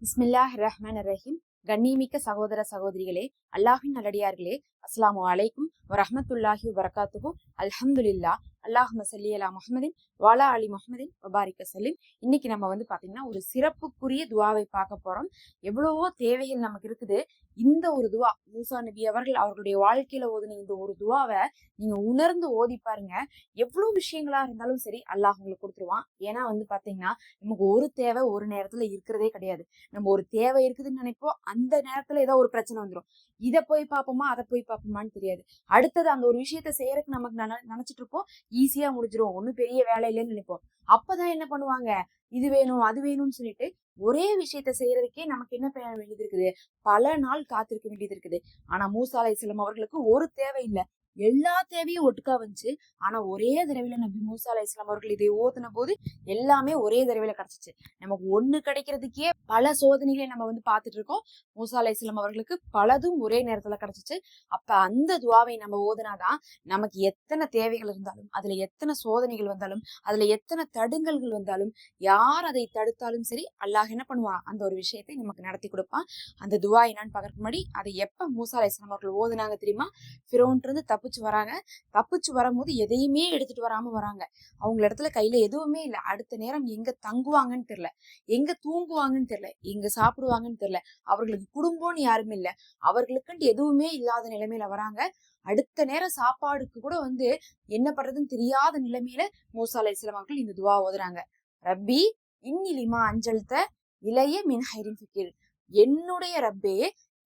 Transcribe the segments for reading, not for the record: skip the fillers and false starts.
பிஸ்மில்லாஹ் ரஹ்மான் ரஹீம். கண்ணியமிக்க சகோதர சகோதரிகளே, அல்லாஹின் நல்லடியார்களே, அஸ்ஸலாமு அலைக்கும் வரஹ்மத்துல்லாஹி வபரகாத்துஹு. அல்ஹம்துலில்லா. அல்லாஹும்ம ஸல்லி அலா முஹம்மதின் வஅலா அலி முஹம்மதின் வபாரிக ஸல்லிம். இன்னைக்கு நம்ம பாத்தீங்கன்னா ஒரு சிறப்புக்குரிய துவாவை பார்க்க போறோம். எவ்வளவோ தேவைகள் நமக்கு இருக்குது. இந்த ஒரு துவா மூசா நபி அவர்களுடைய வாழ்க்கையில ஓதுன இந்த ஒரு துவாவை நீங்க உணர்ந்து ஓதி பாருங்க. எவ்வளவு விஷயங்களா இருந்தாலும் சரி அல்லாஹ் உங்களுக்கு கொடுத்துருவான். ஏன்னா பாத்தீங்கன்னா நமக்கு ஒரு தேவை ஒரு நேரத்துல இருக்கிறதே கிடையாது. நம்ம ஒரு தேவை இருக்குதுன்னு நினைப்போம், அந்த நேரத்துல ஏதோ ஒரு பிரச்சனை வந்துடும். இதை போய் பார்ப்போமா அதை போய் பார்ப்போமான்னு தெரியாது. அடுத்தது அந்த ஒரு விஷயத்த செய்யறதுக்கு நமக்கு நினைச்சிட்டு இருப்போம், ஈஸியா முடிஞ்சிரும், ஒன்னும் பெரிய வேலை இல்லைன்னு நினைப்போம். அப்பதான் என்ன பண்ணுவாங்க, இது வேணும் அது வேணும்னு சொல்லிட்டு ஒரே விஷயத்த செய்யறதுக்கே நமக்கு என்ன பண்ண வேண்டியது இருக்குது, பல நாள் காத்திருக்க வேண்டியது இருக்குது. ஆனா மூசா அலைஹிஸ்ஸலாம் அவர்களுக்கு ஒரு தேவை இல்லை, எல்லா தேவையும் ஒட்டுக்கா வந்துச்சு. ஆனா ஒரே தடவையில நபி மூசா அலைஹிஸ்ஸலாம் அவர்கள் இதை ஓதுன போது எல்லாமே ஒரே தடவையில கிடைச்சிச்சு. நமக்கு ஒண்ணு கிடைக்கிறதுக்கே பல சோதனைகளை நம்ம பார்த்துட்டு இருக்கோம். மூசா அலைஹிஸ்ஸலாம் அவர்களுக்கு பலதும் ஒரே நேரத்துல கிடைச்சிச்சு. அப்ப அந்த துவாவை நம்ம ஓதுனாதான் நமக்கு எத்தனை தேவைகள் இருந்தாலும், அதுல எத்தனை சோதனைகள் வந்தாலும், அதுல எத்தனை தடுங்கல்கள் வந்தாலும், யார் அதை தடுத்தாலும் சரி அல்லாஹ் என்ன பண்ணுவான், அந்த ஒரு விஷயத்தை நமக்கு நடத்தி கொடுப்பான். அந்த துவா என்னன்னு பார்க்கறதுக்கு முன்னாடி, அதை எப்ப மூசா அலைஹிஸ்ஸலாம் அவர்கள் ஓதுனாங்க தெரியுமா? ஃபிரௌன்ட்ட இருந்து தப்பிச்சு வராங்க. தப்பிச்சு வரும்போது எதையுமே எடுத்துட்டு வராம வராங்க. அவங்க இடத்துல கையில எதுவுமே இல்லை. அடுத்த நேரம் எங்க தங்குவாங்கன்னு தெரியல, எங்க தூங்குவாங்கன்னு தெரியல, எங்க சாப்பிடுவாங்கன்னு தெரியல. அவர்களுக்கு குடும்பம்னு யாருமே இல்லை. அவர்களுக்குன்ட்டு எதுவுமே இல்லாத நிலைமையில வராங்க. அடுத்த நேரம் சாப்பாடுக்கு கூட என்ன பண்றதுன்னு தெரியாத நிலைமையில மூசா அலைஹிஸ்ஸலாம் அவர்கள் இந்த துவா ஓதுறாங்க. ரப்பி இன்னி லிமா அஞ்சல்த இளைய மின் ஹைரின் ஃபிகிர். என்னுடைய ரப்பே,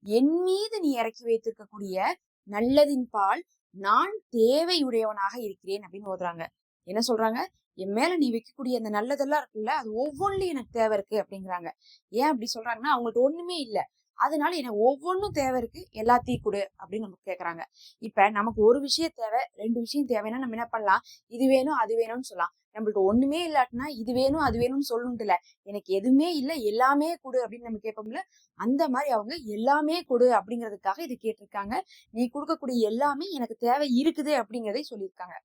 என் மீது நீ இறக்கி வைத்திருக்கக்கூடிய நல்லதின் பால் நான் தேவையுடையவனாக இருக்கிறேன் அப்படின்னு ஓதுறாங்க. என்ன சொல்றாங்க, என் மேல நீ வைக்கக்கூடிய அந்த நல்லதெல்லாம் இருக்குல்ல, அது ஒவ்வொன்றுலயும் எனக்கு தேவை இருக்கு அப்படிங்கிறாங்க. ஏன் அப்படி சொல்றாங்கன்னா, அவங்கள்ட்ட ஒண்ணுமே இல்லை, அதனால எனக்கு ஒவ்வொன்றும் தேவை இருக்கு, எல்லாத்தையும் கொடு அப்படின்னு நமக்கு கேக்குறாங்க. இப்ப நமக்கு ஒரு விஷயம் தேவை, ரெண்டு விஷயம் தேவைன்னா நம்ம என்ன பண்ணலாம், இது வேணும் அது வேணும்னு சொல்லலாம். நம்மள்ட்ட ஒண்ணுமே இல்லாட்டினா இது வேணும் அது வேணும்னு சொல்லணும்ட்டு இல்ல, எனக்கு எதுவுமே இல்லை எல்லாமே கொடு அப்படின்னு நம்ம கேட்போம்ல, அந்த மாதிரி அவங்க எல்லாமே கொடு அப்படிங்கிறதுக்காக இது கேட்டிருக்காங்க. நீ கொடுக்கக்கூடிய எல்லாமே எனக்கு தேவை இருக்குது அப்படிங்கிறதை சொல்லியிருக்காங்க.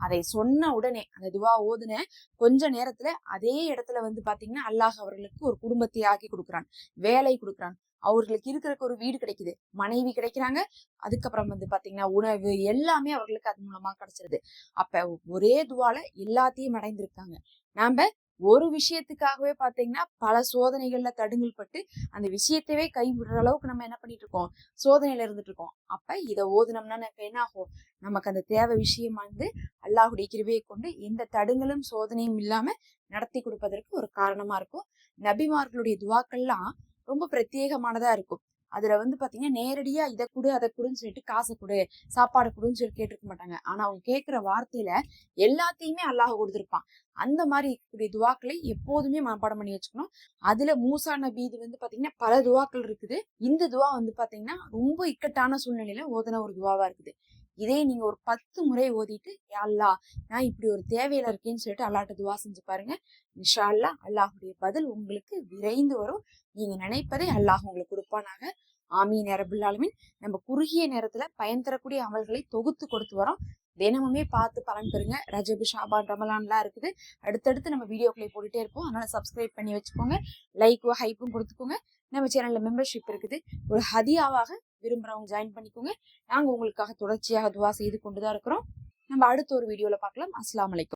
அதை சொன்ன உடனே அந்த துவா ஓதுன கொஞ்ச நேரத்துல அதே இடத்துல பாத்தீங்கன்னா அல்லாஹ் அவர்களுக்கு ஒரு குடும்பத்தை ஆக்கி கொடுக்குறான், வேலை கொடுக்குறான். அவர்களுக்கு இருக்கிறதுக்கு ஒரு வீடு கிடைக்குது, மனைவி கிடைக்கிறாங்க. அதுக்கப்புறம் பாத்தீங்கன்னா உணவு எல்லாமே அவர்களுக்கு அது மூலமா கிடைச்சிருது. அப்ப ஒரே துவால எல்லாத்தையும் அடைந்திருக்காங்க. நாம ஒரு விஷயத்துக்காகவே பாத்தீங்கன்னா பல சோதனைகள்ல தடுங்கல் பட்டு அந்த விஷயத்தவே கைவிடுற அளவுக்கு நம்ம என்ன பண்ணிட்டு இருக்கோம், சோதனையில இருந்துட்டு இருக்கோம். அப்ப இதை ஓதுனோம்னா என்ன ஆகும், நமக்கு அந்த தேவை விஷயம் அல்லாஹுடைய கிருபையை கொண்டு எந்த தடுங்களும் சோதனையும் இல்லாம நடத்தி கொடுப்பதற்கு ஒரு காரணமா இருக்கும். நபிமார்களுடைய துவாக்கள்லாம் ரொம்ப பிரத்யேகமானதா இருக்கும். அதுல பாத்தீங்கன்னா நேரடியா இதை கொடு அதை கொடுன்னு சொல்லிட்டு காசை கொடு சாப்பாடு கொடுன்னு சொல்லி கேட்டிருக்க மாட்டாங்க. ஆனா அவங்க கேட்கிற வார்த்தையில எல்லாத்தையுமே அல்லாஹ் கொடுத்திருப்பான். அந்த மாதிரி இருக்கக்கூடிய துவாக்களை எப்போதுமே மனப்பாடம் பண்ணி வச்சுக்கணும். அதுல மூசா நபி இது பாத்தீங்கன்னா பல துவாக்கள் இருக்குது. இந்த துவா பாத்தீங்கன்னா ரொம்ப இக்கட்டான சூழ்நிலையில ஓதுன ஒரு துவாவா இருக்குது. இதே நீங்க ஒரு 10 முறை ஓதிட்டு, யா அல்லாஹ் நான் இப்படி ஒரு தேவையில இருக்கேன்னு சொல்லிட்டு அல்லாஹ்ட்ட துவா செஞ்சு பாருங்க. இன்ஷா அல்லாஹ் அல்லாஹுடைய பதில் உங்களுக்கு விரைந்து வரும். நீங்க நினைப்பதை அல்லாஹ் உங்களுக்கு கொடுப்பானாக. ஆமீன் யா ரப்பல் ஆலமீன். நம்ம குறுகிய நேரத்துல பயன் தரக்கூடிய அமல்களை தொகுத்து கொடுத்து வரோம். தினமுமே பார்த்து பலன் பெறுங்க. ரஜபு, ஷாபான், ரமலான்லாம் இருக்குது. அடுத்தடுத்து நம்ம வீடியோக்களை போட்டுட்டே இருப்போம். அதனால சப்ஸ்கிரைப் பண்ணி வச்சுக்கோங்க, லைக்கும் ஹைப்பும் கொடுத்துக்கோங்க. நம்ம சேனல்ல மெம்பர்ஷிப் இருக்குது, ஒரு ஹதியாவாக விரும்புறவங்க ஜாயின் பண்ணிக்கோங்க. நாங்க உங்களுக்காக தொடர்ச்சியாக துவா செய்து கொண்டுதான் இருக்கிறோம். நம்ம அடுத்த ஒரு வீடியோல பார்க்கலாம். அஸ்ஸலாமு அலைக்கும்.